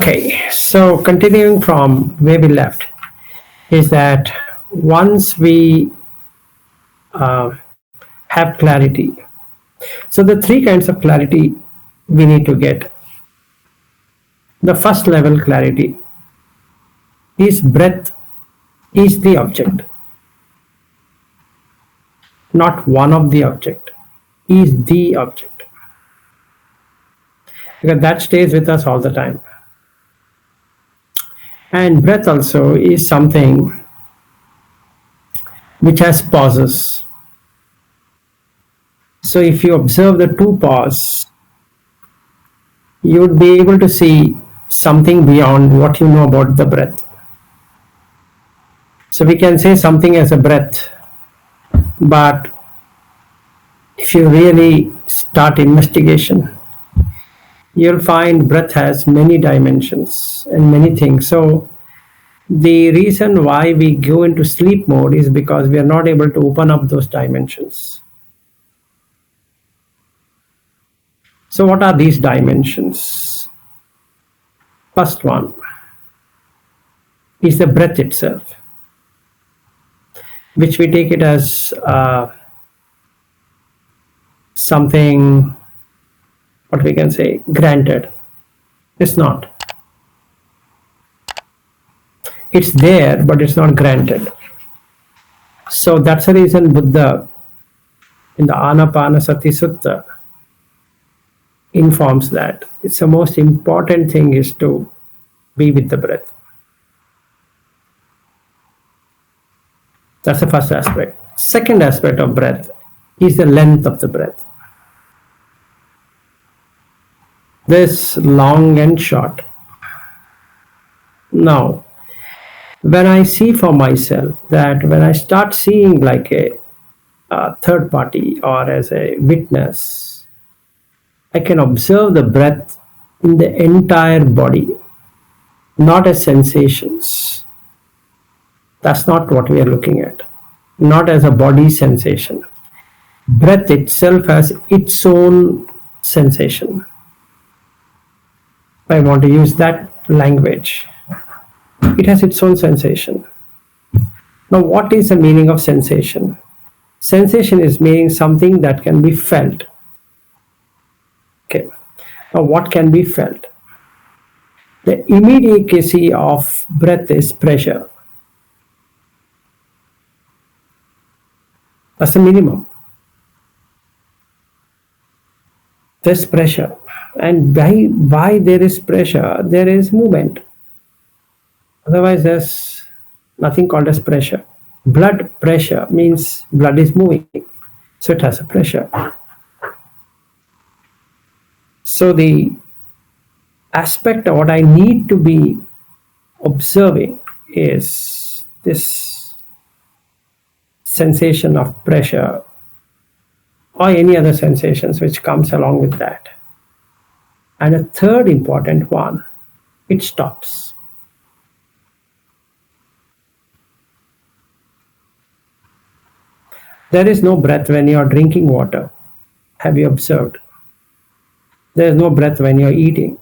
Okay, so continuing from where we left is that once we uh, have clarity, so the three kinds of clarity we need to get. The first level clarity is breath is the object, not one of the object, is the object. Because that stays with us all the time. And breath also is something which has pauses. So if you observe the two pause, you would be able to see something beyond what you know about the breath. So we can say something as a breath, but if you really start investigation, you'll find breath has many dimensions and many things. So the reason why we go into sleep mode is because we are not able to open up those dimensions. So what are these dimensions? First one is the breath itself, which we take it as something, what we can say, granted. It's not. It's there, but it's not granted. So that's the reason Buddha in the Anapanasati Sutta informs that it's the most important thing is to be with the breath. That's the first aspect. Second aspect of breath is the length of the breath. This long and short. Now, when I see for myself that when I start seeing like a third party or as a witness, I can observe the breath in the entire body, not as sensations. That's not what we are looking at. Not as a body sensation. Breath itself has its own sensation. If I want to use that language, it has its own sensation. Now, what is the meaning of sensation? Sensation is meaning something that can be felt. Okay. Now, what can be felt? The immediacy of breath is pressure. That's the minimum. There's pressure. And why there is pressure? There is movement. Otherwise, there's nothing called as pressure. Blood pressure means blood is moving. So it has a pressure. So the aspect of what I need to be observing is this sensation of pressure or any other sensations which comes along with that. And a third important one, it stops. There is no breath when you are drinking water. Have you observed? There is no breath when you are eating.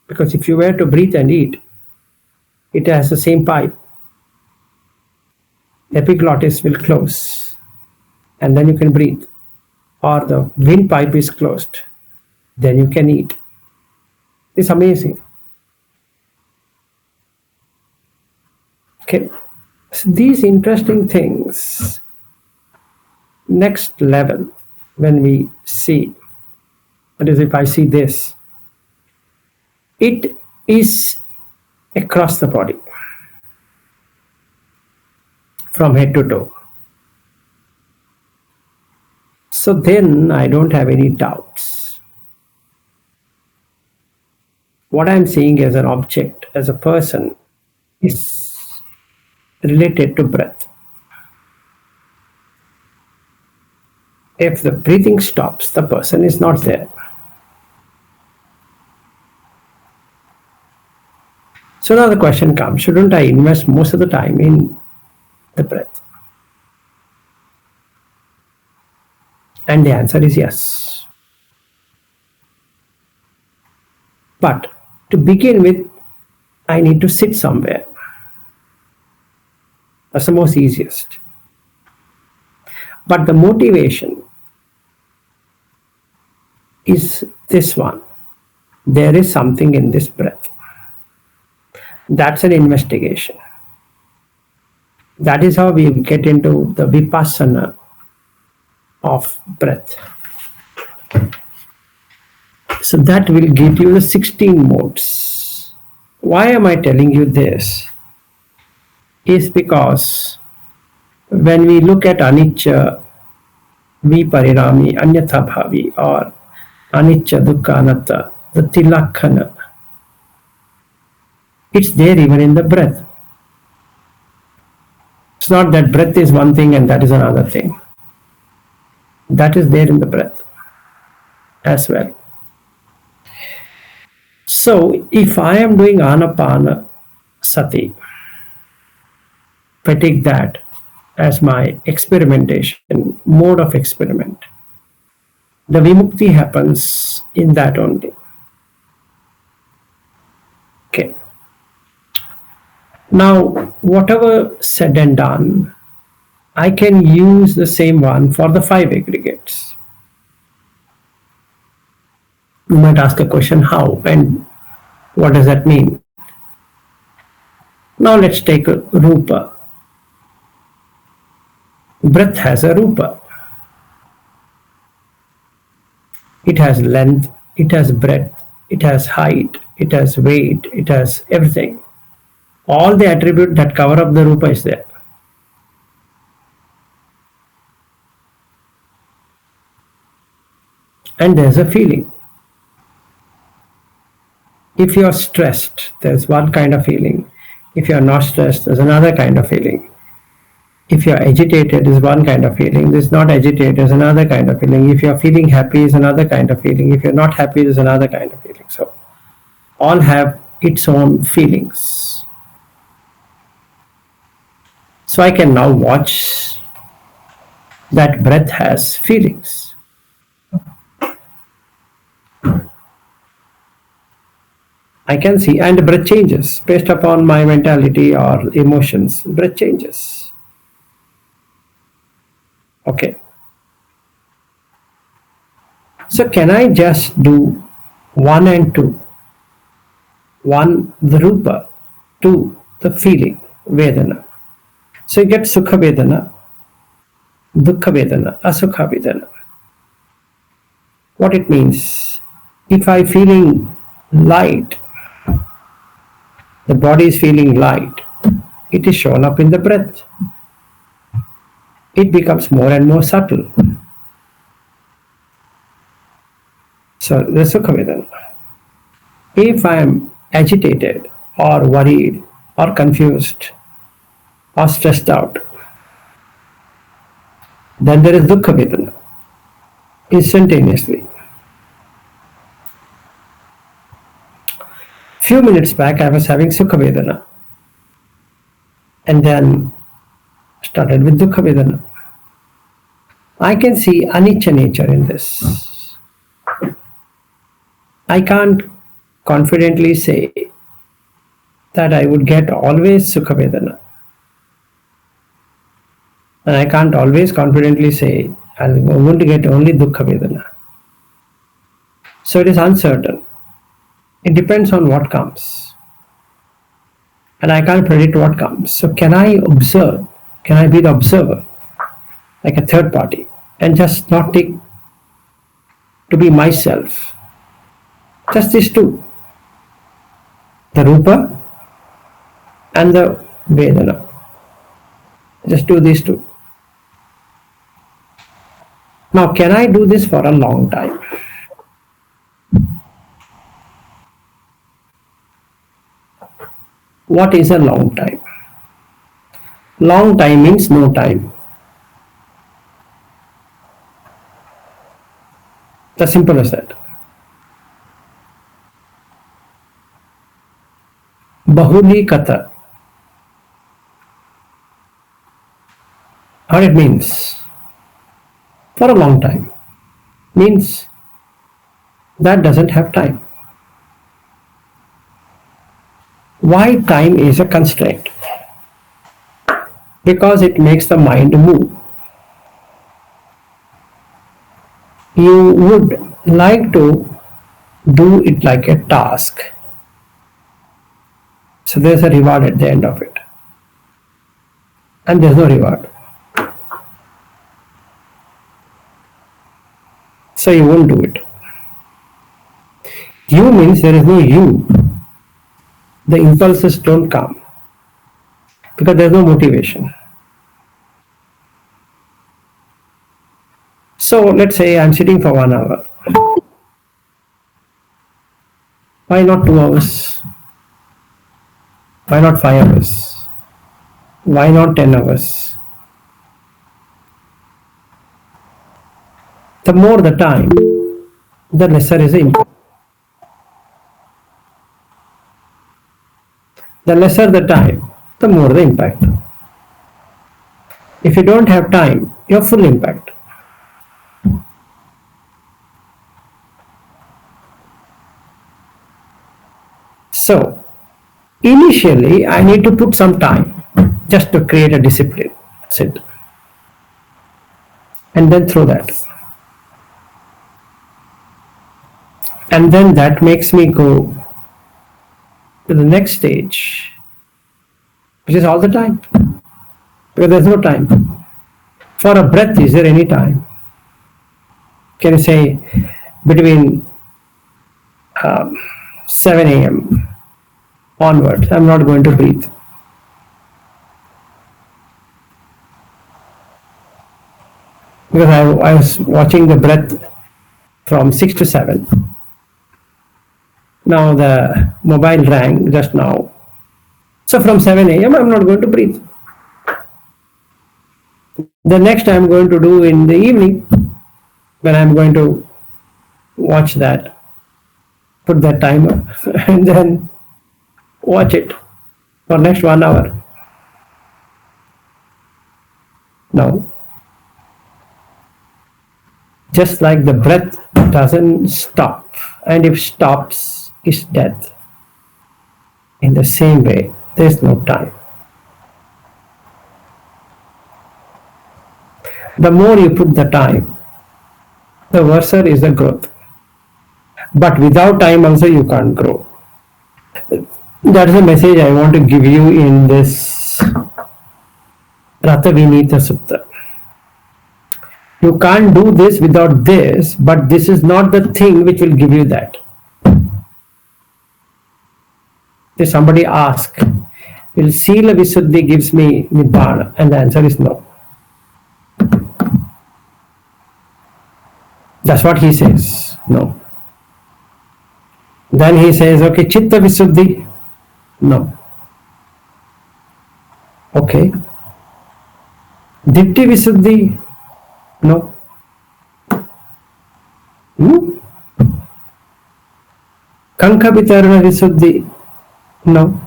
Because if you were to breathe and eat, it has the same pipe. The epiglottis will close and then you can breathe. Or the windpipe is closed, then you can eat. It's amazing. Okay. So these interesting things, next level, when we see, that is, if I see this, it is across the body, from head to toe. So then I don't have any doubts. What I'm seeing as an object, as a person, is related to breath. If the breathing stops, the person is not there. So now the question comes, shouldn't I invest most of the time in the breath? And the answer is yes. But to begin with, I need to sit somewhere. That's the most easiest. But the motivation is this one. There is something in this breath. That's an investigation. That is how we get into the vipassana of breath. So that will give you the 16 modes. Why am I telling you this? Is because when we look at anicca, viparinami, anyatha bhavi, or anicca, dukkha, anatta, the tilakkana, it's there even in the breath. It's not that breath is one thing and that is another thing. That is there in the breath as well. So if I am doing anapana sati, if I take that as my experimentation, mode of experiment, the vimukti happens in that only. Okay. Now, whatever said and done, I can use the same one for the 5 aggregates. You might ask a question, how and what does that mean? Now let's take a rupa. Breath has a rupa. It has length, it has breadth, it has height, it has weight, it has everything. All the attributes that cover up the rupa is there. And there's a feeling. If you're stressed, there's one kind of feeling. If you're not stressed, there's another kind of feeling. If you're agitated, there's one kind of feeling. There's not agitated, there's another kind of feeling. If you're feeling happy, is another kind of feeling. If you're not happy, there's another kind of feeling. So all have its own feelings. So I can now watch that breath has feelings. I can see, and the breath changes based upon my mentality or emotions. Breath changes. Okay. So can I just do 1 and 2? 1, the rupa, 2, the feeling, vedana. So you get sukha vedana, dukkha vedana, asukha vedana. What it means? If I feeling light, the body is feeling light, it is shown up in the breath. It becomes more and more subtle. So the sukha vedana. If I am agitated or worried or confused or stressed out, then there is dukkha vedana instantaneously. Few minutes back I was having sukha vedana and then started with dukkha vedana. I can see anicca nature in this. I can't confidently say that I would get always sukha vedana. And I can't always confidently say I'm going to get only dukkha vedana. So it is uncertain. It depends on what comes. And I can't predict what comes. So can I observe? Can I be the observer? Like a third party. And just not take to be myself. Just these two. The rupa and the vedana. Just do these two. Now can I do this for a long time? What is a long time? Long time means no time. As simple as that. Bahuli katha. What it means? For a long time. Means that doesn't have time. Why time is a constraint? Because it makes the mind move. You would like to do it like a task. So there's a reward at the end of it. And there's no reward. So you won't do it. You means there is no you. The impulses don't come because there's no motivation. So let's say I'm sitting for 1 hour. Why not 2 hours? Why not 5 hours? Why not 10 hours? The more the time, the lesser is the impact. The lesser the time, the more the impact. If you don't have time, you have full impact. So, initially, I need to put some time just to create a discipline. That's it. And then throw that. And then that makes me go to the next stage, which is all the time. Because there's no time. For a breath, is there any time? Can you say between 7 a.m. onwards, I'm not going to breathe? Because I was watching the breath from 6 to 7. Now the mobile rang just now. So from 7 a.m. I'm not going to breathe. The next I'm going to do in the evening when I'm going to watch that, put that timer and then watch it for next 1 hour. No. Just like the breath doesn't stop, and if stops is death. In the same way, there is no time. The more you put the time, the worse is the growth. But without time also you can't grow. That is the message I want to give you in this Rathavineetasutta. You can't do this without this, but this is not the thing which will give you that. If somebody asks, will Sila Visuddhi gives me Nibbana? And the answer is no. That's what he says. No. Then he says, okay, Chitta Visuddhi? No. Okay. Ditti Visuddhi? No. Kanka Vitarana Visuddhi? No.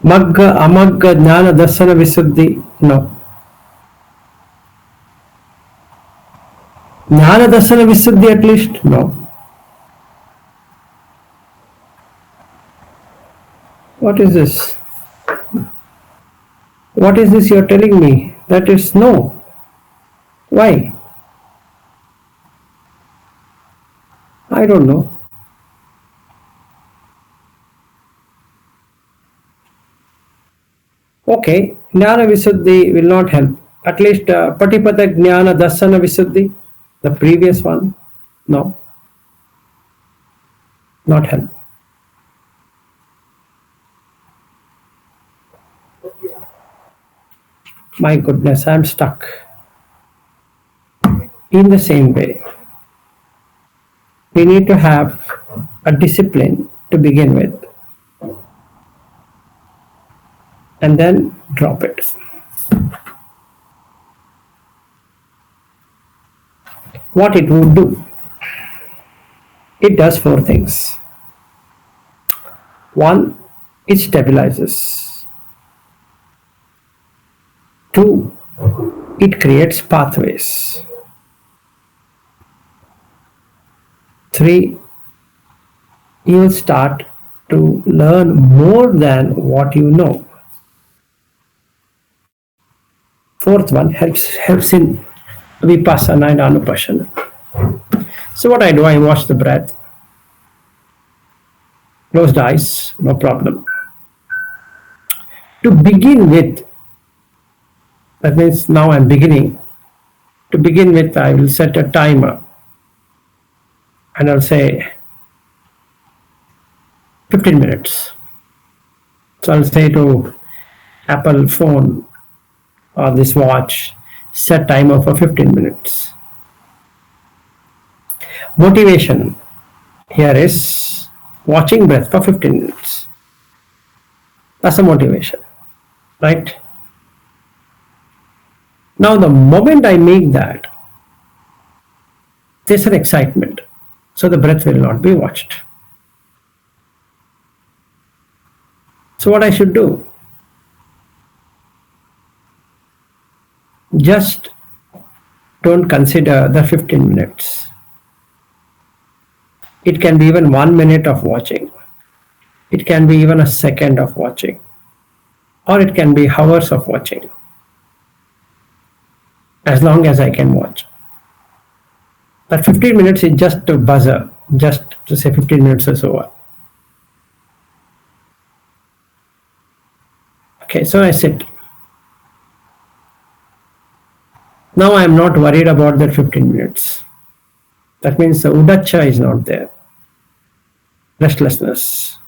Magga, Amagga, Jnana, Darsana Visuddhi? No. Jnana, Darsana Visuddhi at least? No. What is this? What is this you're telling me? That is no. Why? I don't know. Okay, Jnana Visuddhi will not help. At least Patipada Jnana Darsana Visuddhi, the previous one, no. Not help. My goodness, I'm stuck. In the same way, we need to have a discipline to begin with and then drop it. What it would do? It does 4 things. 1, it stabilizes. 2, it creates pathways. 3, you will start to learn more than what you know. Fourth one helps in vipassana and anupassana. So what I do, I watch the breath, closed eyes, no problem. To begin with, that means now I'm beginning. To begin with, I will set a timer and I'll say 15 minutes. So I'll say to Apple phone or this watch, set timer for 15 minutes. Motivation here is watching breath for 15 minutes. That's the motivation, right? Now, the moment I make that, there's an excitement. So the breath will not be watched. So what I should do? Just don't consider the 15 minutes. It can be even 1 minute of watching. It can be even a second of watching. Or it can be hours of watching. As long as I can watch. But 15 minutes is just a buzzer, just to say 15 minutes is over. Okay, so I sit. Now I am not worried about that 15 minutes. That means the udacha is not there. Restlessness.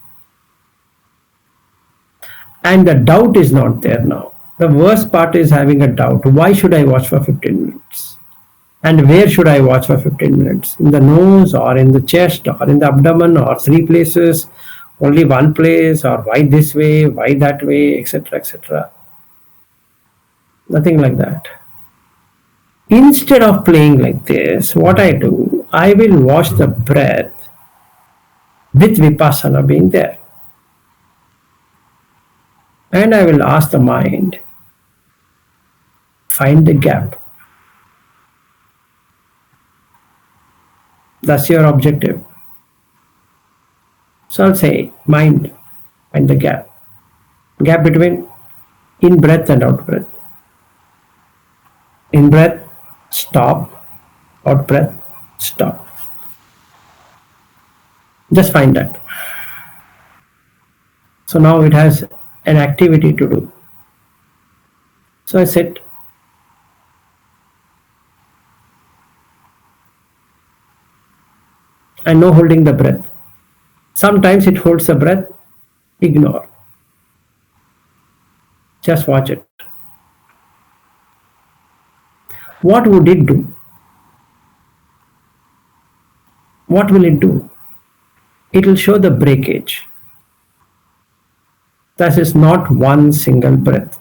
And the doubt is not there now. The worst part is having a doubt. Why should I watch for 15 minutes? And where should I watch for 15 minutes? In the nose or in the chest or in the abdomen or three places, only one place, or why this way, why that way, etc., etc. Nothing like that. Instead of playing like this, what I do, I will watch the breath with vipassana being there. And I will ask the mind, find the gap. That's your objective. So I'll say, mind, find the gap. Gap between in breath and out breath. In breath, stop. Out breath, stop. Just find that. So now it has an activity to do. So I sit. And no holding the breath. Sometimes it holds the breath, ignore. Just watch it. What would it do? What will it do? It will show the breakage. That is not one single breath.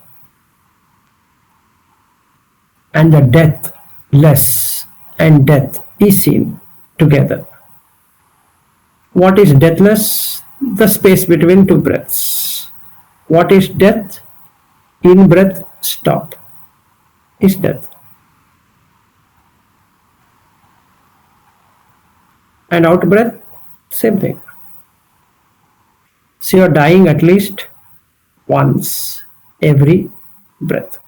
And the death, less, and death is seen together. What is deathless? The space between two breaths. What is death? In breath, stop. Is death. And out breath, same thing. So you're dying at least once every breath.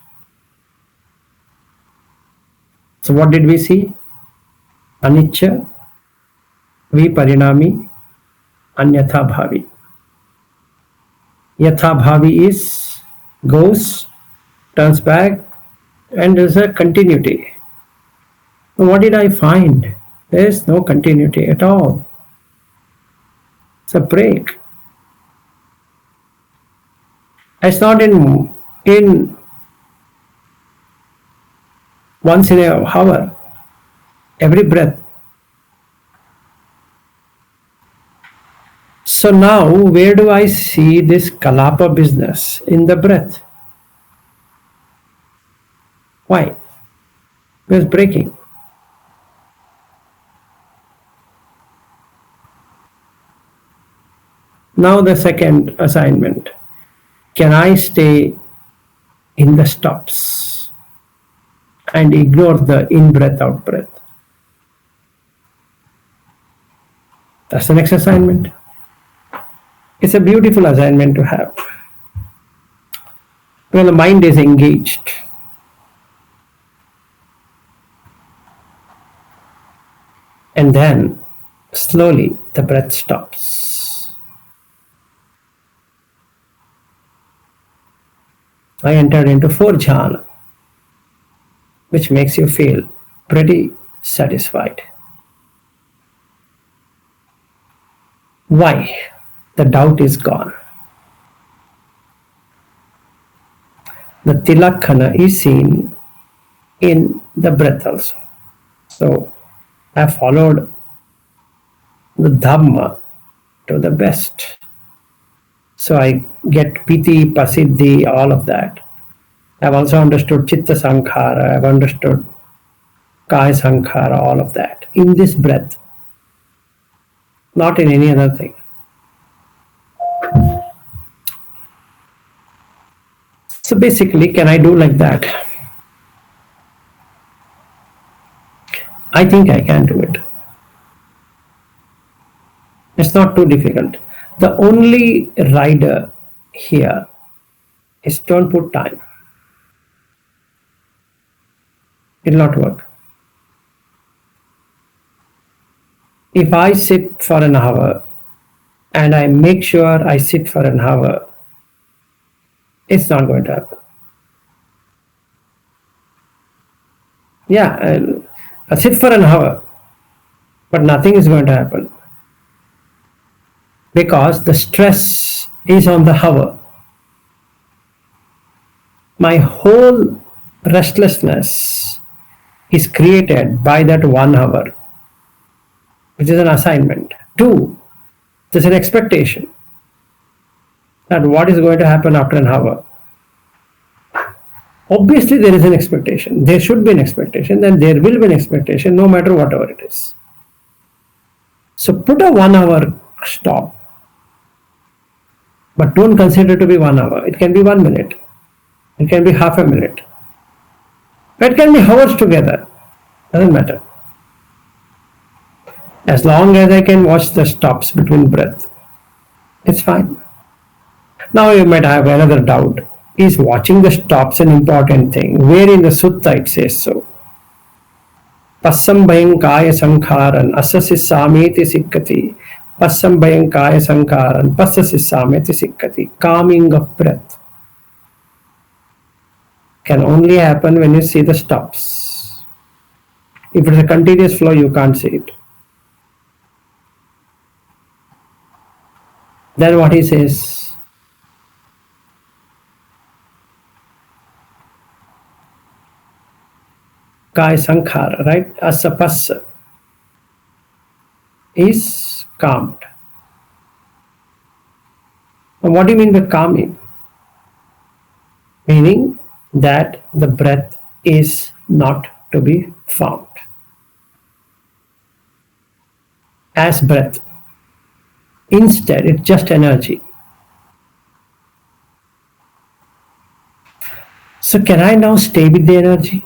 So what did we see? Anicca, viparinami, anyatha bhavi. Yatha bhavi is goes, turns back, and there's a continuity. What did I find? There is no continuity at all. It's a break. It's not in once in a hour, every breath. So now, where do I see this kalapa business? In the breath. Why? Because breaking. Now the second assignment. Can I stay in the stops and ignore the in-breath, out-breath? That's the next assignment. It's a beautiful assignment to have. When the mind is engaged, and then slowly the breath stops. I entered into four jhana, which makes you feel pretty satisfied. Why? The doubt is gone. The tilakkhana is seen in the breath also. So I followed the Dhamma to the best. So I get piti, pasiddhi, all of that. I've also understood chitta sankhara, I've understood kaya sankhara, all of that in this breath, not in any other thing. So basically, can I do like that? I think I can do it. It's not too difficult. The only rider here is don't put time. It will not work. If I sit for an hour and I make sure I sit for an hour, it's not going to happen. Yeah, I'll sit for an hour, but nothing is going to happen because the stress is on the hour. My whole restlessness is created by that 1 hour, which is an assignment. Two, there's an expectation that what is going to happen after an hour. Obviously, there is an expectation. There should be an expectation, then there will be an expectation, no matter whatever it is. So put a 1 hour stop, but don't consider it to be 1 hour. It can be 1 minute. It can be half a minute. It can be hours together. Doesn't matter. As long as I can watch the stops between breath, it's fine. Now you might have another doubt. Is watching the stops an important thing? Where in the sutta it says so? Passam bhayam kaya sankharan asasi sameti sikkati. Passam bhayam kaya sankharan passasi sameti sikkati. Calming of breath can only happen when you see the stops. If it's a continuous flow, you can't see it. Then what he says? Kaya sankhara, right? Asapassa is calmed. And what do you mean by calming? Meaning that the breath is not to be found as breath. Instead, it's just energy. So can I now stay with the energy?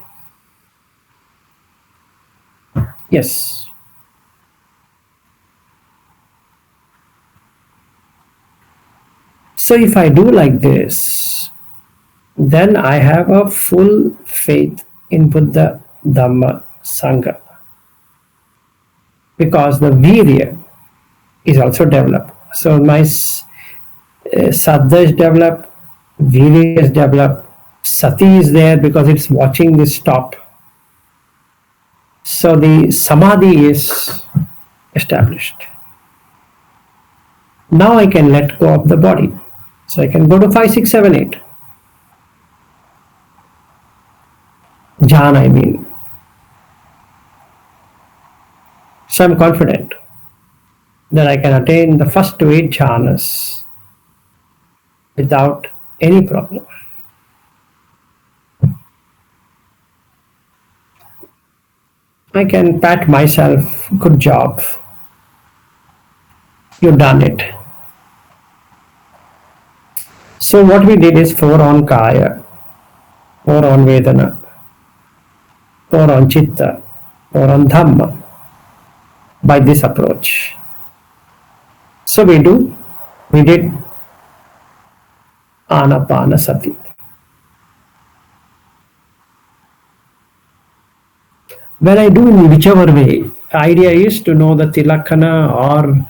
Yes. So if I do like this, then I have a full faith in Buddha, Dhamma, Sangha. Because the virya is also developed. So my saddha is developed, virya is developed, sati is there because it's watching this stop. So the samadhi is established. Now I can let go of the body. So I can go to 5, 6, 7, 8. Jhana, I mean. So I'm confident that I can attain the first 8 jhanas without any problem. I can pat myself, good job. You've done it. So what we did is 4 on Kaya, 4 on Vedana, 4 on Chitta, 4 on Dhamma by this approach. So we do We did Anapanasati. When I do in whichever way, idea is to know the tilakana or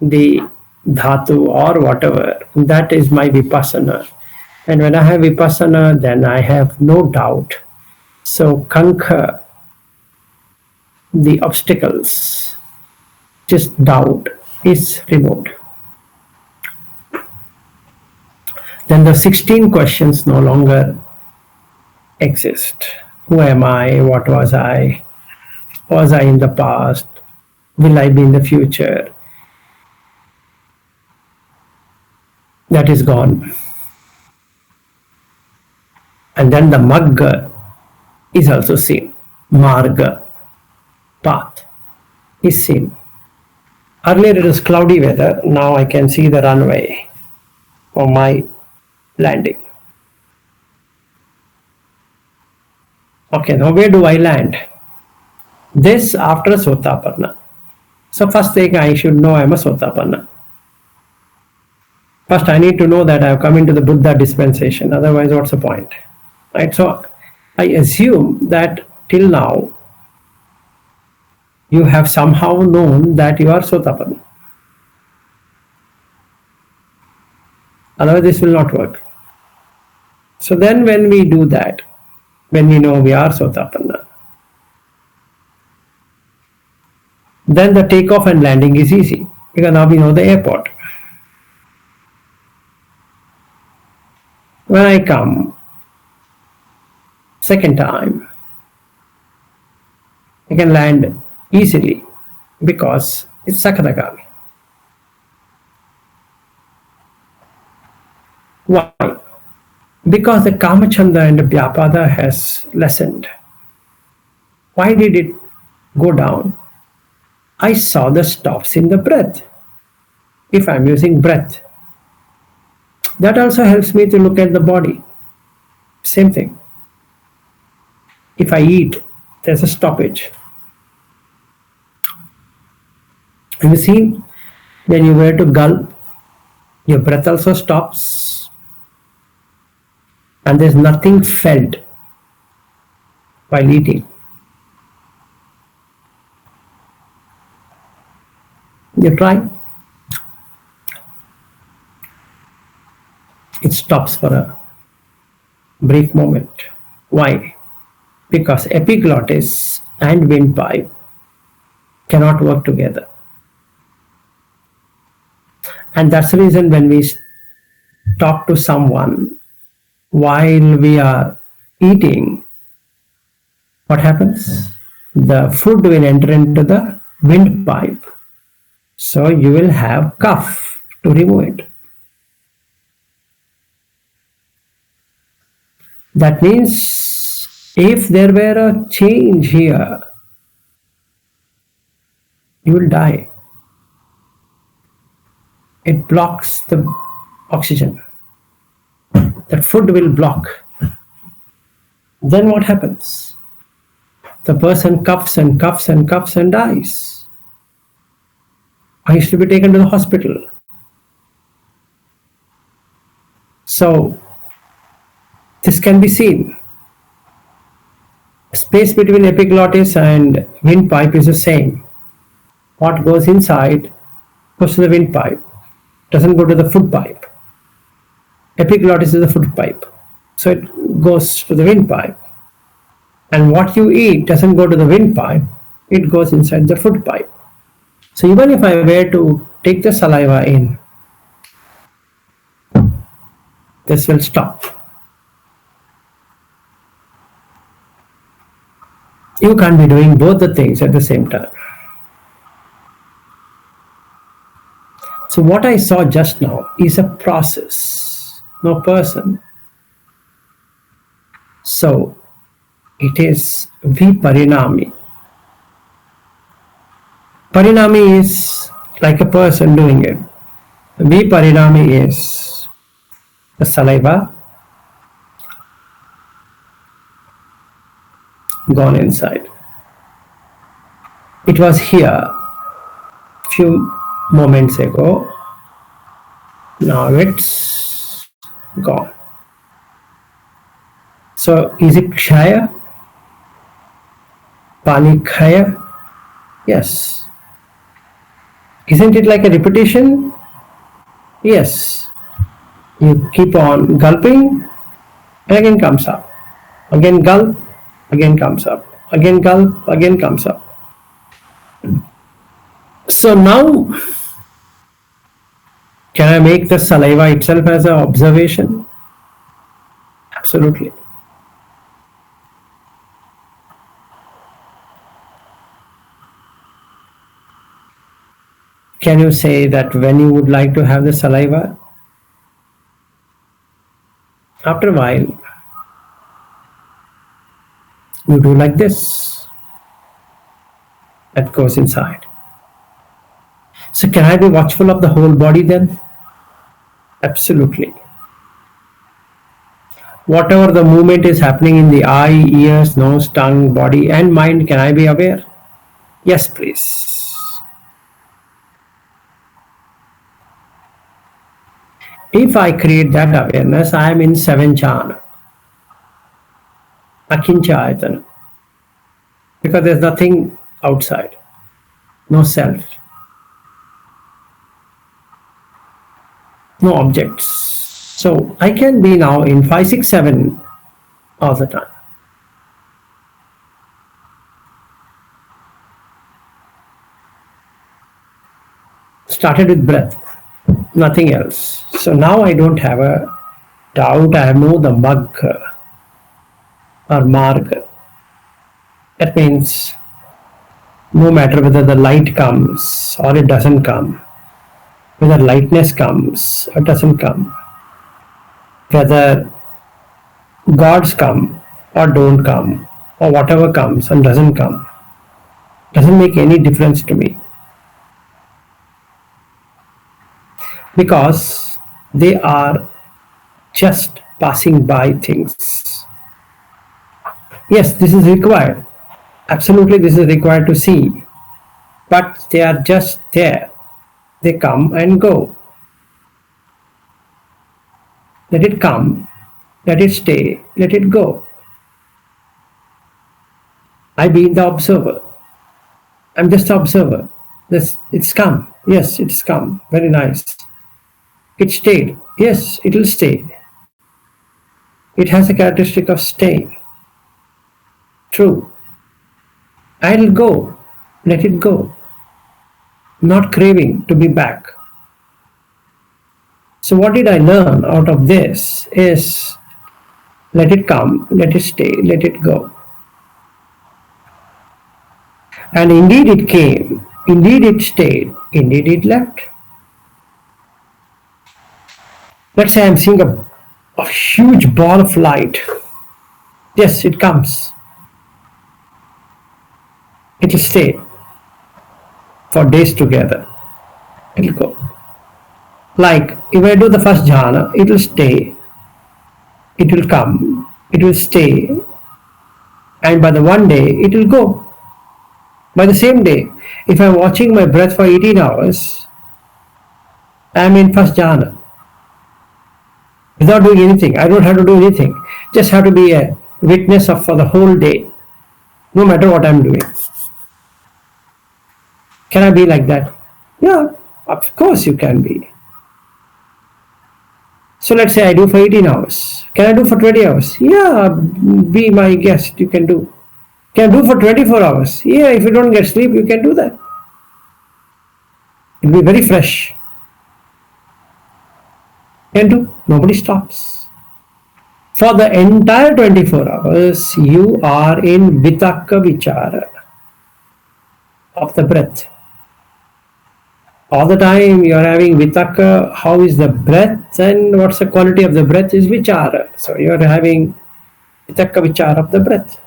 the dhatu or whatever. That is my vipassana. And when I have vipassana, then I have no doubt. So conquer the obstacles, just doubt is removed. Then the 16 questions no longer exist. Who am I? What was I? Was I in the past? Will I be in the future? That is gone. And then the magga is also seen. Marga, path, is seen. Earlier it was cloudy weather. Now I can see the runway for my landing. Okay, now where do I land? This after Sotapanna. So first thing I should know I am a Sotapanna. First I need to know that I have come into the Buddha dispensation. Otherwise, what's the point? Right? So I assume that till now you have somehow known that you are Sotapanna. Otherwise, this will not work. So then when we do that, when we know we are Sotapanna, then the takeoff and landing is easy because now we know the airport. When I come second time, I can land easily because it's Sakadagami. Why? Because the Kamachanda and the Vyapada has lessened. Why did it go down? I saw the stops in the breath. If I'm using breath, that also helps me to look at the body. Same thing. If I eat, there's a stoppage. And you see, when you were to gulp, your breath also stops, and there's nothing felt while eating. You try. It stops for a brief moment. Why? Because epiglottis and windpipe cannot work together. And that's the reason when we talk to someone while we are eating, what happens? The food will enter into the windpipe. So you will have cough to remove it. That means if there were a change here, you will die. It blocks the oxygen. That food will block. Then what happens? The person coughs and coughs and coughs and dies. Or he is to be taken to the hospital. So this can be seen. Space between epiglottis and windpipe is the same. What goes inside goes to the windpipe, doesn't go to the food pipe. Epiglottis is the food pipe, so it goes to the windpipe. And what you eat doesn't go to the windpipe, it goes inside the food pipe. So even if I were to take the saliva in, this will stop. You can't be doing both the things at the same time. So what I saw just now is a process, no person. So it is viparinami. Parinami is like a person doing it. Viparinami is the saliva gone inside. It was here few moments ago. Now it's gone. So is it Kshaya? Pani Khaya? Yes. Isn't it like a repetition? Yes. You keep on gulping, and again comes up. Again gulp, again comes up. Again gulp, again comes up. So now, can I make the saliva itself as an observation? Absolutely. Can you say that when you would like to have the saliva? After a while, you do like this. That goes inside. So can I be watchful of the whole body then? Absolutely. Whatever the movement is happening in the eye, ears, nose, tongue, body, and mind, can I be aware? Yes, please. If I create that awareness, I am in seven jhana, akincha ayatana, because there's nothing outside, no self, no objects. So I can be now in 5, 6, 7 all the time. Started with breath, nothing else. So now I don't have a doubt, I have no the mug or mark. That means no matter whether the light comes or it doesn't come, whether lightness comes or doesn't come, whether gods come or don't come, or whatever comes and doesn't come, doesn't make any difference to me, because they are just passing by things. Yes, this is required. Absolutely, this is required to see, but they are just there. They come and go. Let it come, let it stay, let it go. I being the observer. I'm just the observer. It's come. Yes, it's come. Very nice. It stayed. Yes, it will stay. It has a characteristic of staying. True. I'll go. Let it go. Not craving to be back. So what did I learn out of this is let it come, let it stay, let it go. And indeed it came, indeed it stayed, indeed it left. Let's say I'm seeing a huge ball of light. Yes, it comes. It will stay for days together. It will go. Like if I do the first jhana, it will stay, it will come, it will stay, and by the one day it will go. By the same day, if I'm watching my breath for 18 hours, I'm in first jhana. Without doing anything. I don't have to do anything. Just have to be a witness of for the whole day, no matter what I'm doing. Can I be like that? Yeah, of course you can be. So let's say I do for 18 hours. Can I do for 20 hours? Yeah, be my guest, you can do. Can I do for 24 hours? Yeah, if you don't get sleep, you can do that. It'll be very fresh. Can do. Nobody stops. For the entire 24 hours, you are in vitakka vichara of the breath. All the time you are having vitakka, how is the breath and what's the quality of the breath is vichara. So you are having vitakka vichara of the breath.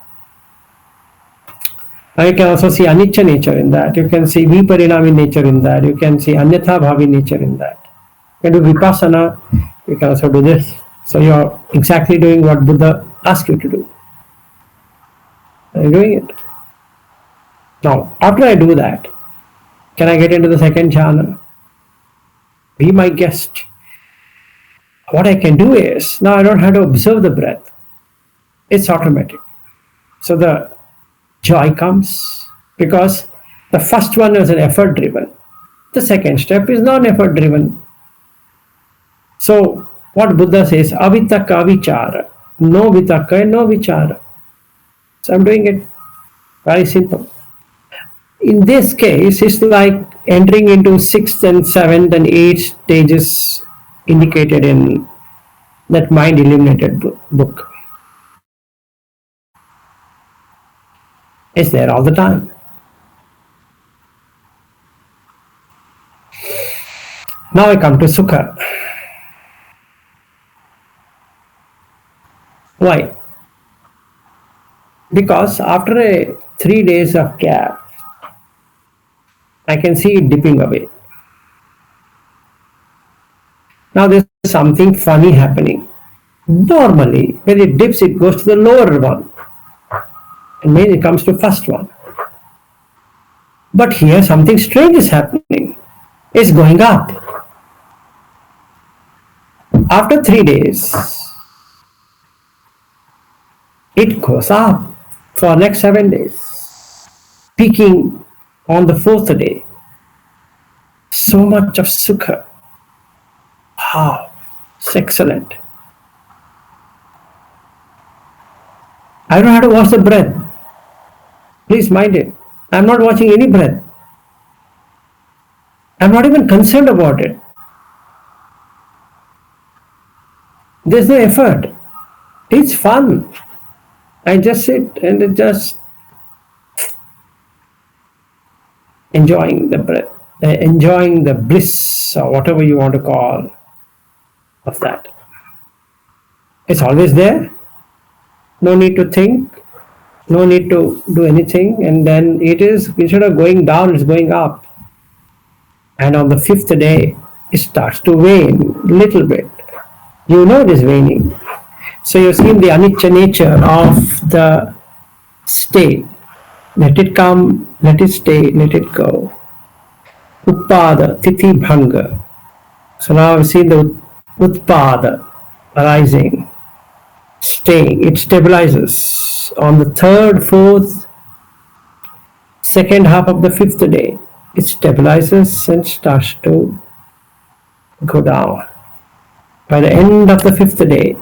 And you can also see anicca nature in that. You can see viparinami nature in that. You can see anyatha bhavi nature in that. You can do vipassana. You can also do this. So you are exactly doing what Buddha asked you to do. And you're doing it. Now, after I do that, can I get into the second jhana? Be my guest. What I can do is now I don't have to observe the breath, it's automatic. So the joy comes because the first one is an effort driven, the second step is non effort driven. So what Buddha says, avitaka vichara, no vitaka, no vichara. So I'm doing it very simple. In this case, it's like entering into sixth and seventh and eighth stages indicated in that mind illuminated book. It's there all the time. Now I come to Sukha. Why? Because after a 3 days of gap, I can see it dipping away. Now there's something funny happening. Normally, when it dips, it goes to the lower one, and then it comes to first one. But here something strange is happening. It's going up. After 3 days, it goes up for next 7 days, peaking on the fourth day. So much of sukha. Wow, it's excellent. I don't have to watch the breath. Please mind it. I'm not watching any breath. I'm not even concerned about it. There's no effort. It's fun. I just sit and just enjoying the breath, enjoying the bliss or whatever you want to call of that. It's always there. No need to think. No need to do anything. And then it is, instead of going down, it's going up. And on the fifth day, it starts to wane a little bit. You know it is waning. So you've seen the anicca nature of the state. Let it come, let it stay, let it go. Uppada, Titi Bhanga. So now we see the Utpada arising, staying. It stabilizes on the third, fourth, second half of the fifth day. It stabilizes and starts to go down. By the end of the fifth day,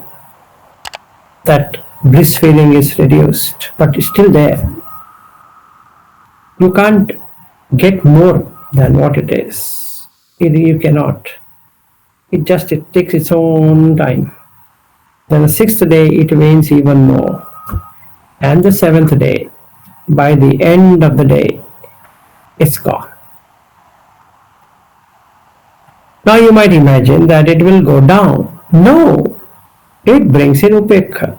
that bliss feeling is reduced, but it's still there. You can't get more than what it is. You cannot. It takes its own time. Then the sixth day it wanes even more. And the seventh day, by the end of the day, it's gone. Now you might imagine that it will go down. No, it brings in upekha,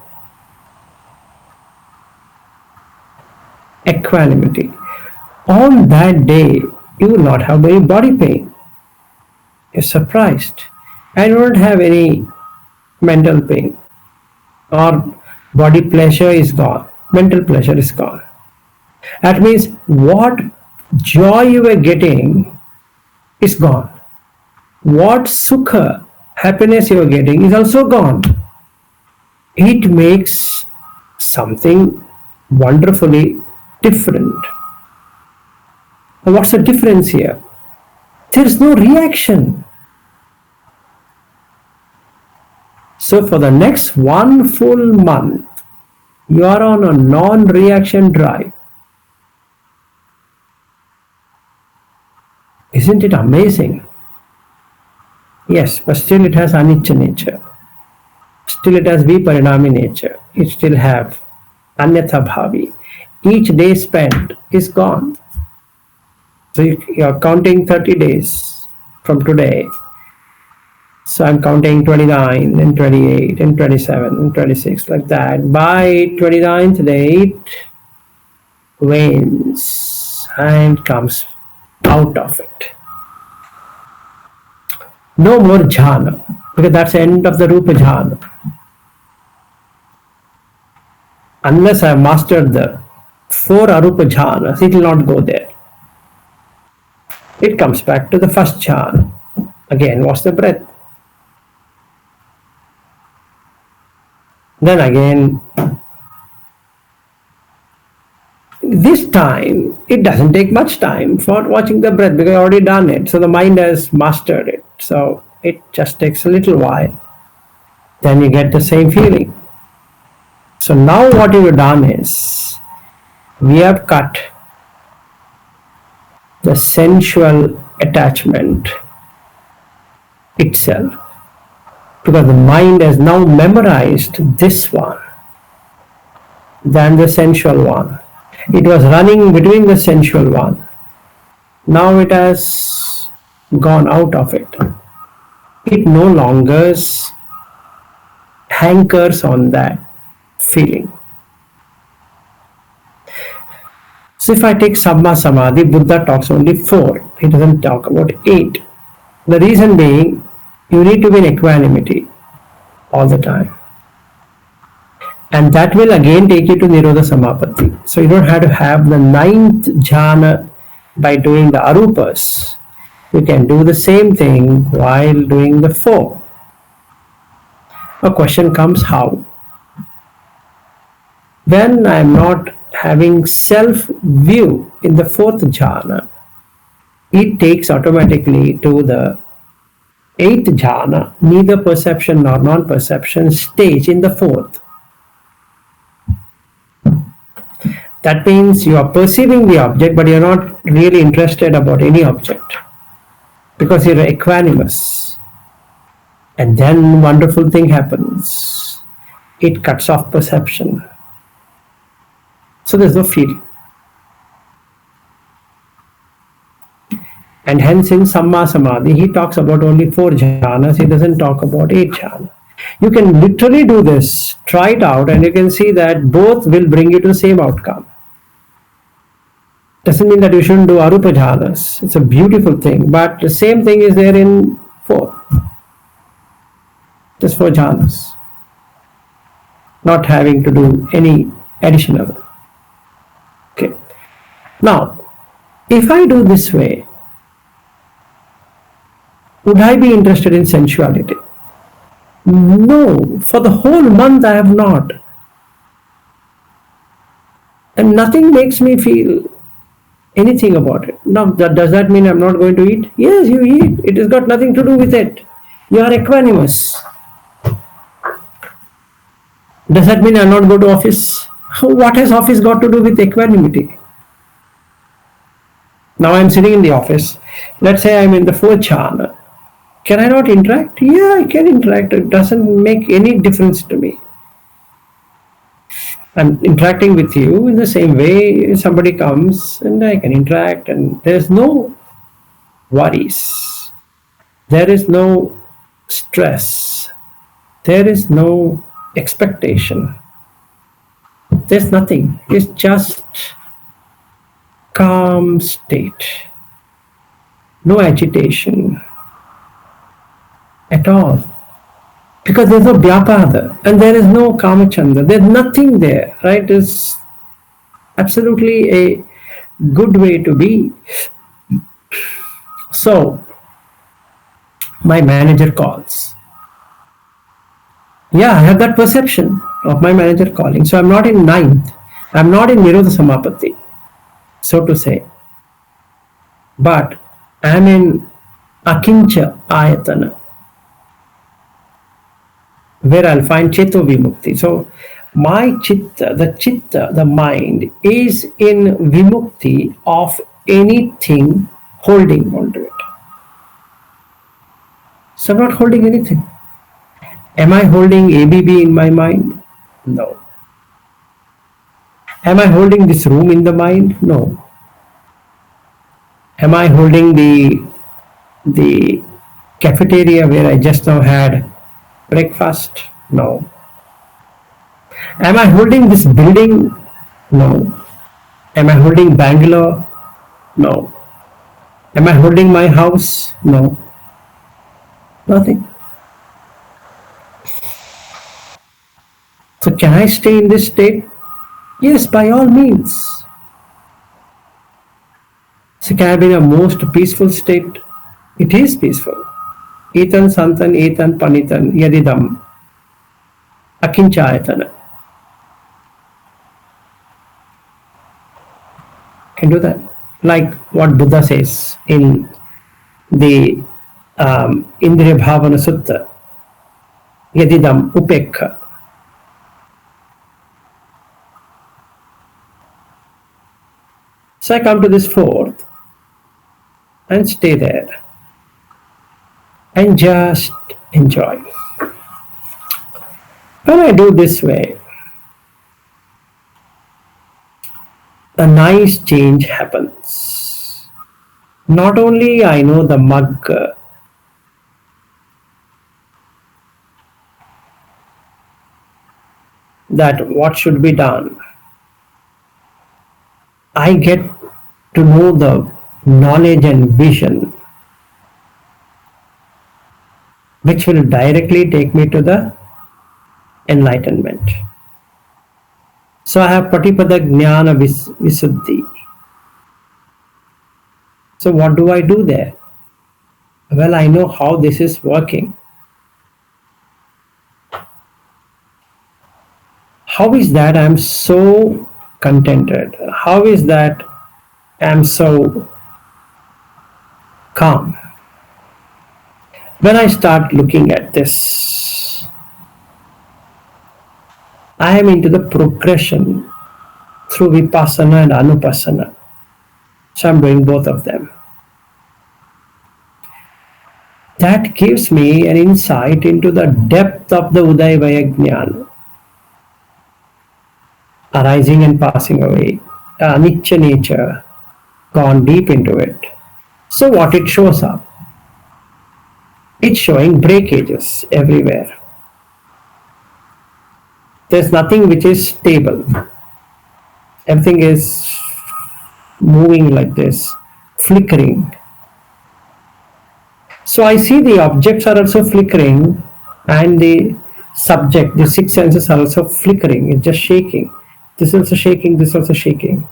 equanimity. On that day, you will not have any body pain. You're surprised. I don't have any mental pain, or body pleasure is gone, mental pleasure is gone. That means what joy you were getting is gone. What sukha, happiness you are getting is also gone. It makes something wonderfully different. And what's the difference here? There is no reaction. So for the next one full month, you are on a non-reaction drive. Isn't it amazing? Yes, but still it has anicca nature. Still it has viparinami nature. It still have anyatha bhavi. Each day spent is gone. So you are counting 30 days from today. So I'm counting 29 and 28 and 27 and 26 like that. By 29th day it wanes and comes out of it. No more jhana, because that's the end of the rupa jhana. Unless I have mastered the 4 arupa jhanas, it will not go there. It comes back to the first jhana. Again, what's the breath? Then again, this time it doesn't take much time for watching the breath because I already done it. So the mind has mastered it. So it just takes a little while. Then you get the same feeling. So now what you've done is we have cut the sensual attachment itself because the mind has now memorized this one than the sensual one. It was running between the sensual one. Now it has gone out of it. It no longer hankers on that feeling. So if I take Samma Samadhi, Buddha talks only 4. He doesn't talk about 8. The reason being, you need to be in equanimity all the time. And that will again take you to Nirodha Samapatti. So you don't have to have the 9th jhana by doing the arupas. You can do the same thing while doing the 4. A question comes how? When I am not having self view in the 4th jhana, it takes automatically to the 8th jhana, neither perception nor non-perception stage in the 4th. That means you are perceiving the object, but you're not really interested about any object because you're equanimous. And then wonderful thing happens. It cuts off perception. So there's no feeling. And hence in Samma Samadhi, he talks about only 4 jhanas, he doesn't talk about 8 jhanas. You can literally do this, try it out, and you can see that both will bring you to the same outcome. Doesn't mean that you shouldn't do Arupa jhanas. It's a beautiful thing, but the same thing is there in 4. Just 4 jhanas. Not having to do any additional. Okay. Now, if I do this way, would I be interested in sensuality? No, for the whole month I have not. And nothing makes me feel anything about it. Now, does that mean I'm not going to eat? Yes, you eat. It has got nothing to do with it. You are equanimous. Does that mean I'll not go to office? What has office got to do with equanimity? Now I'm sitting in the office. Let's say I'm in the 4th jhana. Can I not interact? Yeah, I can interact. It doesn't make any difference to me. I'm interacting with you in the same way somebody comes and I can interact, and there's no worries. There is no stress. There is no expectation. There's nothing. It's just calm state. No agitation at all. Because there's no Vyapada and there is no Kamachanda. There's nothing there, right? It's absolutely a good way to be. So, my manager calls. Yeah, I have that perception of my manager calling. So, I'm not in 9th. I'm not in Nirodha Samapatti, so to say. But I'm in Akincha Ayatana, where I'll find Cheto Vimukti. So my chitta, the mind, is in Vimukti of anything holding onto it. So I'm not holding anything. Am I holding ABB in my mind? No. Am I holding this room in the mind? No. Am I holding the cafeteria where I just now had breakfast? No. Am I holding this building? No. Am I holding Bangalore? No. Am I holding my house? No. Nothing. So can I stay in this state? Yes, by all means. So can I be in a most peaceful state? It is peaceful. Etan santan etan panitan yadidam. akinchayatana. Can do that. Like what Buddha says in the Indriya Bhavana Sutta, Yadidam Upekha. So I come to this fourth and stay there and just enjoy. When I do this way, a nice change happens. Not only I know the mug that what should be done, I get to know the knowledge and vision which will directly take me to the enlightenment. So I have Patipada Jnana Visuddhi. So what do I do there? Well, I know how this is working. How is that I'm so contented? How is that I'm so calm? When I start looking at this, I am into the progression through Vipassana and Anupassana. So I'm doing both of them. That gives me an insight into the depth of the Udayavaya Jnana, arising and passing away, Anicca nature, gone deep into it. So what it shows up? It's showing breakages everywhere. There's nothing which is stable. Everything is moving like this, flickering. So I see the objects are also flickering and the subject, the six senses are also flickering, it's just shaking. This is also shaking, this is also shaking.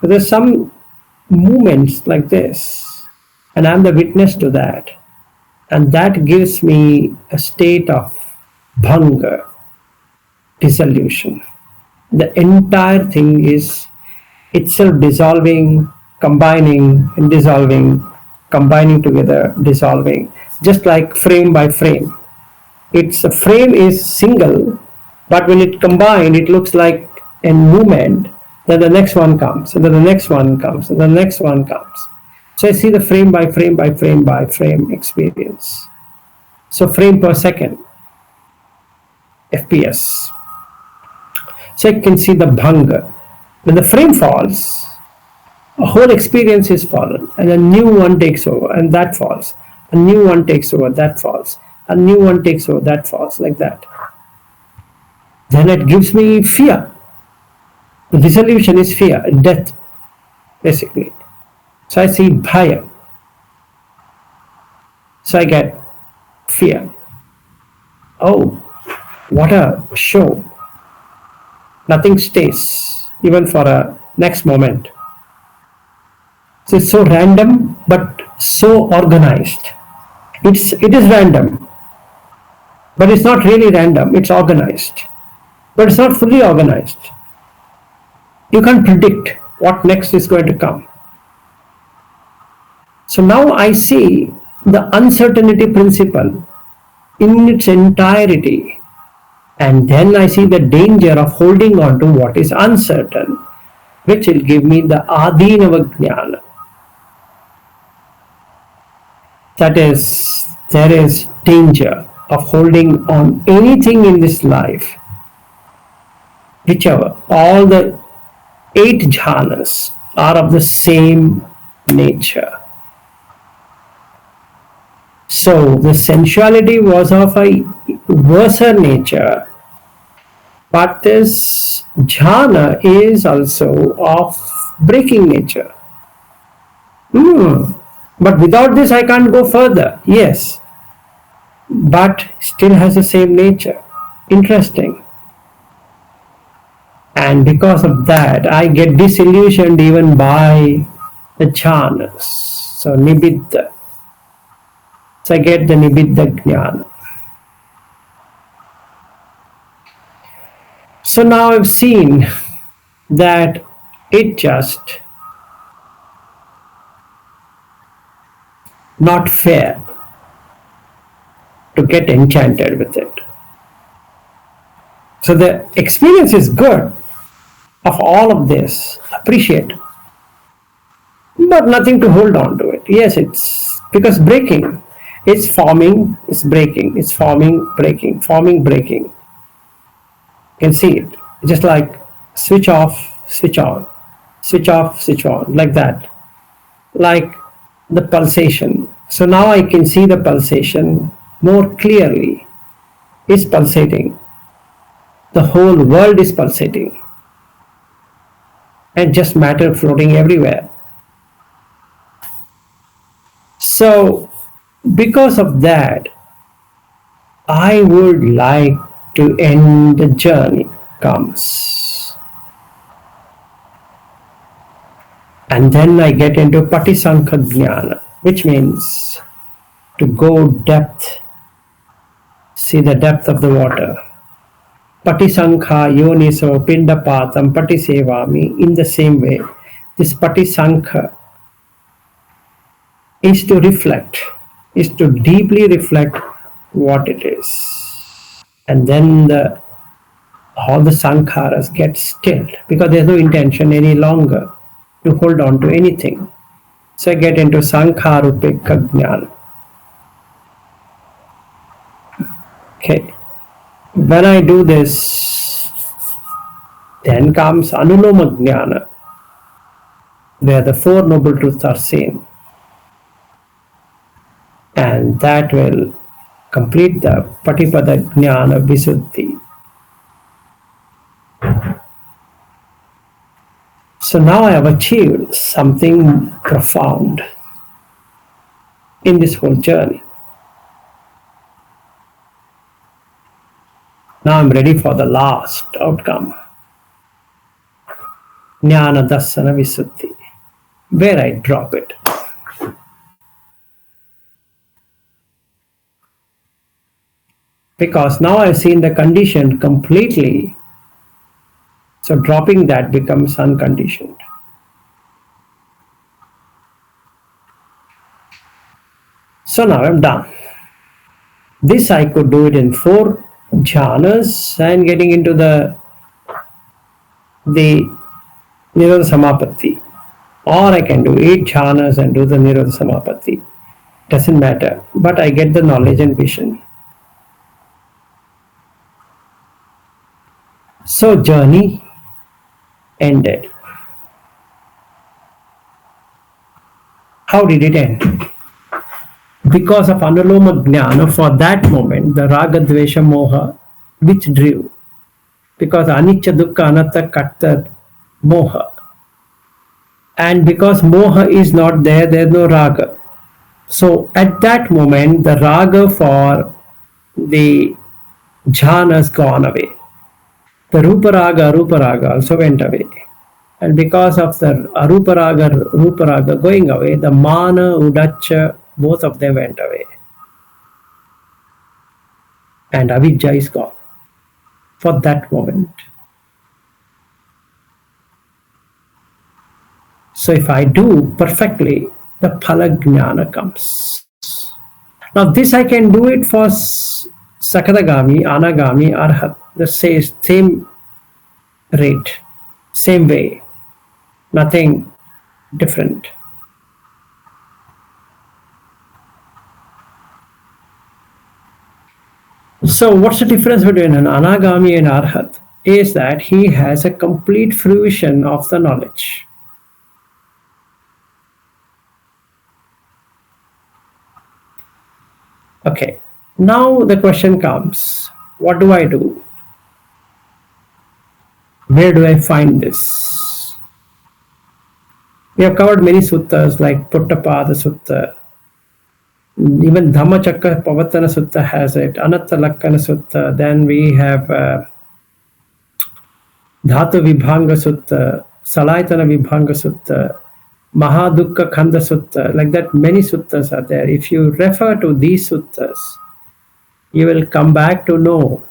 But there's some movements like this, and I'm the witness to that. And that gives me a state of bhanga, dissolution. The entire thing is itself dissolving, combining, and dissolving, combining together, dissolving, just like frame by frame. Its a frame is single, but when it combined, it looks like a movement. Then the next one comes, and then the next one comes, and the next one comes. So I see the frame by frame by frame by frame experience. So frame per second, FPS. So I can see the bhanga. When the frame falls, a whole experience is fallen, and a new one takes over, and that falls. A new one takes over, that falls. A new one takes over, that falls, like that. Then it gives me fear. The dissolution is fear, death, basically. So I see bhaya. So I get fear. Oh, what a show. Nothing stays, even for a next moment. So it's so random, but so organized. It is random, but it's not really random. It's organized, but it's not fully organized. You can't predict what next is going to come. So now I see the uncertainty principle in its entirety, and then I see the danger of holding on to what is uncertain, which will give me the adinava jnana. That is, there is danger of holding on anything in this life, whichever. All the 8 jhanas are of the same nature. So the sensuality was of a worser nature, but this jhana is also of breaking nature. But without this I can't go further. Yes, but still has the same nature. Interesting. And because of that, I get disillusioned even by the jhanas. So nibbida. So I get the nibbida jnana. So now I've seen that it just not fair to get enchanted with it. So the experience is good of all of this, appreciate, but nothing to hold on to it. Yes, it's because breaking, it's forming, it's breaking, it's forming, breaking. You can see it. Just like switch off, switch on, switch off, switch on, like that. Like the pulsation. So now I can see the pulsation more clearly. It's pulsating. The whole world is pulsating. And just matter floating everywhere. So because of that, I would like to end the journey comes. And then I get into Patisankha Jnana, which means to go depth, see the depth of the water. Patisankha yoniso pindapatam patisevami. In the same way, this Patisankha is to reflect, is to deeply reflect what it is. And then all the sankharas get stilled because there's no intention any longer to hold on to anything. So I get into Sankharupeka Jnana. Okay. When I do this, then comes Anuloma Jnana, where the Four Noble Truths are seen. And that will complete the Patipada Jnana Visuddhi. So now I have achieved something profound in this whole journey. Now I'm ready for the last outcome, Jnana Dassana Visuddhi, where I drop it. Because now I've seen the conditioned completely, so dropping that becomes unconditioned. So now I'm done. This I could do it in 4 jhanas and getting into the Nirodha Samapatti. Or I can do 8 jhanas and do the Nirodha Samapatti. Doesn't matter. But I get the knowledge and vision. So journey ended. How did it end? Because of Anuloma Jnana, for that moment, the Raga Dvesha Moha withdrew. Because Anicca Dukkha Anatta cut the Moha. And because Moha is not there, there is no Raga. So at that moment, the Raga for the jhana has gone away. The Rupa Raga also went away. And because of the Arupa Raga going away, the Mana, Udacha, both of them went away. And Avijja is gone for that moment. So if I do perfectly, the Phala Jnana comes. Now this I can do it for Sakadagami, Anagami, Arhat. The same rate, same way, nothing different. So what's the difference between an Anagami and Arhat? Is that he has a complete fruition of the knowledge. Okay, now the question comes, what do I do? Where do I find this? We have covered many suttas like Puttapada Sutta. Even Dhammachakra Pavatana Sutta has it. Anatta Lakkana Sutta. Then we have Dhatu Vibhanga Sutta, Salaytana Vibhanga Sutta, Mahadukka Khanda Sutta. Like that, many suttas are there. If you refer to these suttas, you will come back to know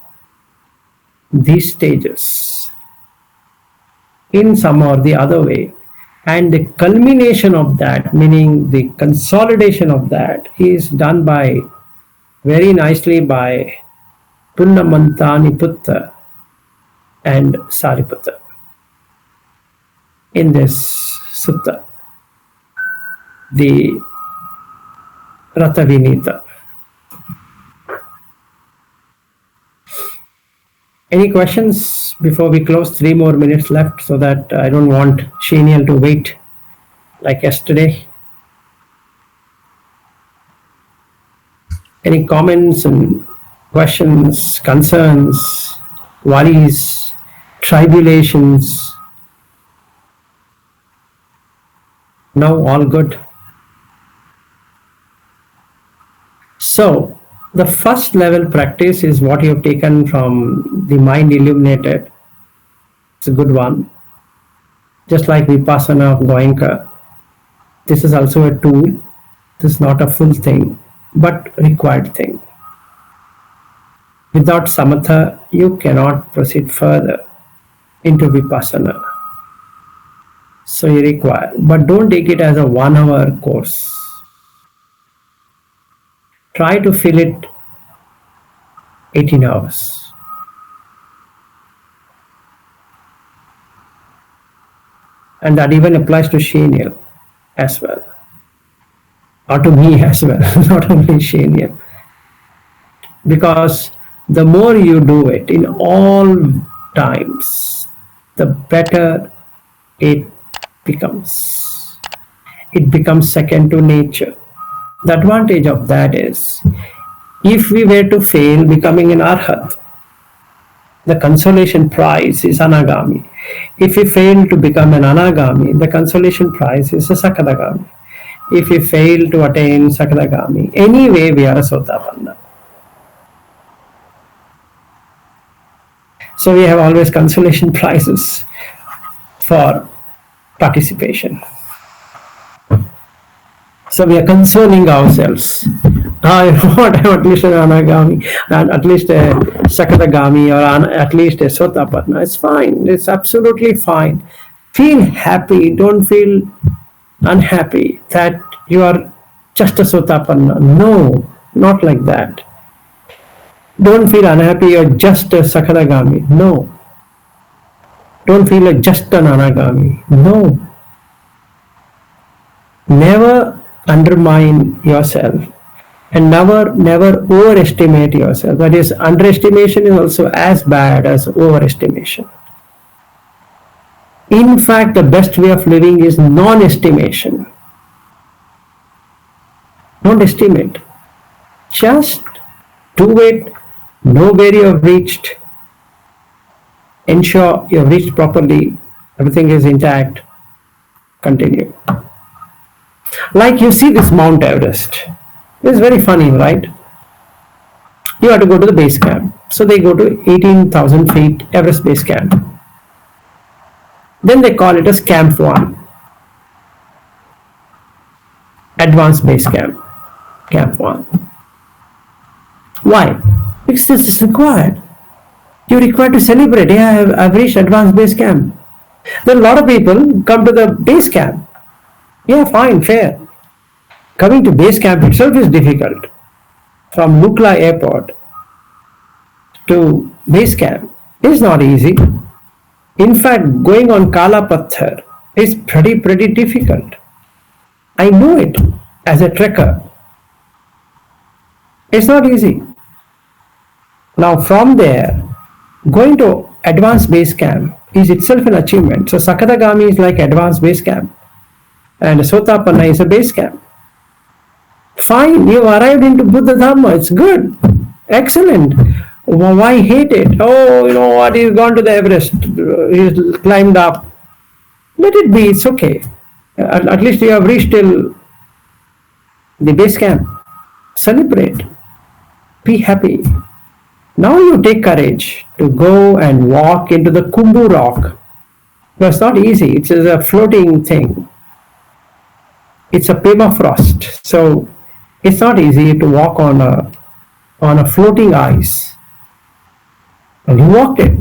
these stages in some or the other way. And the culmination of that, meaning the consolidation of that, is done by very nicely by Punnamantani Putta and Sariputta in this sutta, the Rathavinita. Any questions before we close? 3 more minutes left so that I don't want Shenial to wait like yesterday. Any comments and questions, concerns, worries, tribulations? No, all good. So, the first level practice is what you have taken from the mind illuminated. It's a good one. Just like Vipassana of Goenka, this is also a tool. This is not a full thing, but required thing. Without samatha, you cannot proceed further into Vipassana. So you require, but don't take it as a 1 hour course. Try to fill it 18 hours. And that even applies to Shenial as well. Or to me as well, not only Shenial. Because the more you do it in all times, the better it becomes. It becomes second to nature. The advantage of that is, if we were to fail becoming an arhat, the consolation prize is anagami. If we fail to become an anagami, the consolation prize is a sakadagami. If we fail to attain sakadagami, anyway we are a sotapanna. So we have always consolation prizes for participation. So we are consoling ourselves. I want at least an anagami, and at least a sakadagami, or at least a sotapanna. It's fine. It's absolutely fine. Feel happy. Don't feel unhappy that you are just a sotapanna. No, not like that. Don't feel unhappy you're just a sakadagami. No. Don't feel like just an anagami. No. Never undermine yourself, and never overestimate yourself. That is, underestimation is also as bad as overestimation. In fact, the best way of living is non-estimation. Don't estimate. Just do it. Know where you have reached. Ensure you have reached properly. Everything is intact. Continue. Like you see this Mount Everest. It's very funny, right? You have to go to the base camp. So they go to 18,000 feet Everest base camp. Then they call it as Camp 1. Advanced base camp. Camp 1. Why? Because it's required. You're required to celebrate. Yeah, I've reached advanced base camp. Then a lot of people come to the base camp. Yeah, fine, fair. Coming to base camp itself is difficult. From Nukla airport to base camp is not easy. In fact, going on Kala Patthar is pretty difficult. I know it as a trekker. It's not easy. Now from there, going to advanced base camp is itself an achievement. So Sakadagami is like advanced base camp, and Sotapanna is a base camp. Fine, you've arrived into Buddha Dhamma, it's good, excellent. Why hate it? Oh, you know what, he's gone to the Everest, he's climbed up. Let it be, it's okay. At least you have reached till the base camp. Celebrate, be happy. Now you take courage to go and walk into the Kumbu rock. It's not easy, it's a floating thing. It's a permafrost, so it's not easy to walk on a floating ice. And he walked it.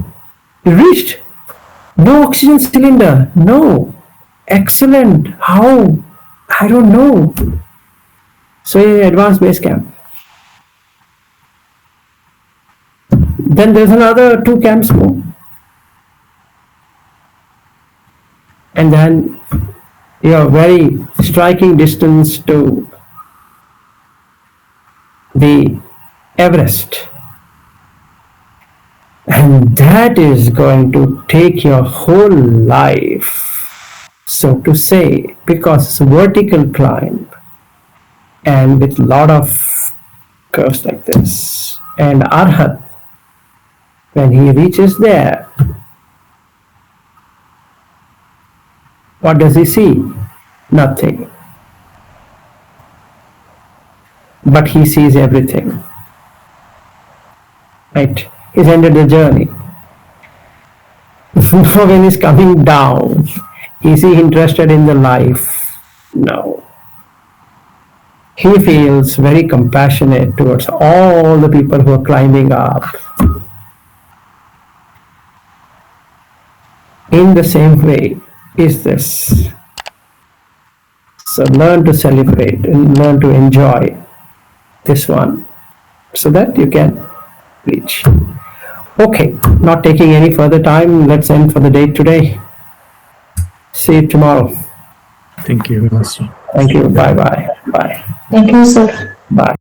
He reached. No oxygen cylinder. No. Excellent. How? I don't know. So he advanced base camp. Then there's another 2 camps more. And then you're very striking distance to the Everest. And that is going to take your whole life, so to say, because it's a vertical climb and with a lot of curves like this. And Arhat, when he reaches there, what does he see? Nothing. But he sees everything. Right? He's ended the journey. When he's coming down, is he interested in the life? No. He feels very compassionate towards all the people who are climbing up. In the same way is this. So learn to celebrate and learn to enjoy this one so that you can reach. Okay, not taking any further time, let's end for the day today. See you tomorrow. Thank you, Master. Thank you. Bye bye. Bye. Thank you, sir. Bye.